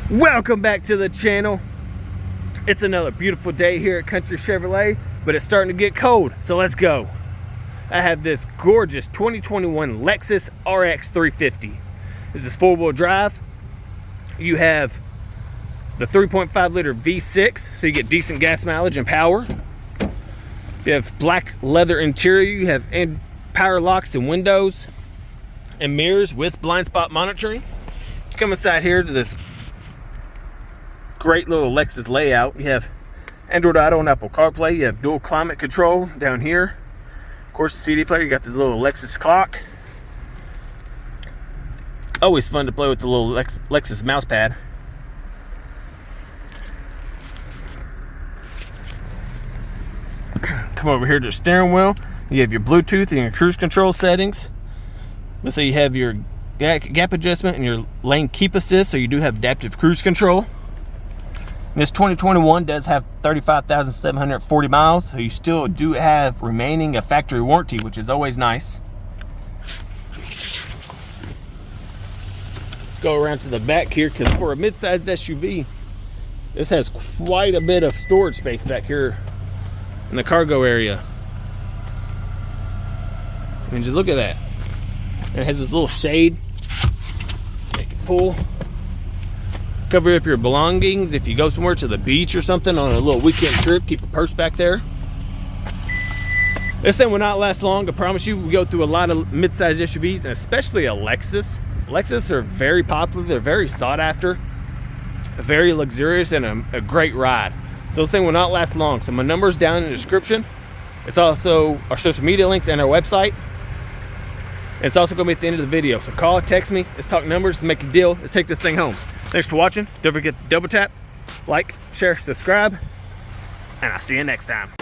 Welcome back to the channel. It's another beautiful day here at Country Chevrolet, but it's starting to get cold, so let's go. I have this gorgeous 2021 Lexus RX350. This is four-wheel drive. You have the 3.5 liter V6, so you get decent gas mileage and power. You have black leather interior. You have power locks and windows and mirrors with blind spot monitoring. Come inside here to this great little Lexus layout. You have Android Auto and Apple CarPlay. You have dual climate control down here. Of course, the CD player. You got this little Lexus clock. Always fun to play with the little Lexus mouse pad. Come over here to the steering wheel. You have your Bluetooth and your cruise control settings. Let's say you have your gap adjustment and your lane keep assist, so you do have adaptive cruise control. This 2021 does have 35,740 miles, so you still do have remaining a factory warranty, which is always nice. Let's go around to the back here, because for a mid-sized SUV, this has quite a bit of storage space back here in the cargo area. I mean, just look at that. And it has this little shade that you pull. Cover up your belongings if you go somewhere to the beach or something on a little weekend trip. Keep a purse back there. This thing will not last long, I promise you. We go through a lot of mid-sized SUVs, and especially a Lexus. Lexus are very popular. They're very sought after, very luxurious, and a great ride. So this thing will not last long. So my number's down in the description. It's also our social media links and our website. And it's also going to be at the end of the video. So call, text me. Let's talk numbers. Let's make a deal. Let's take this thing home. Thanks for watching. Don't forget to double tap, like, share, subscribe, and I'll see you next time.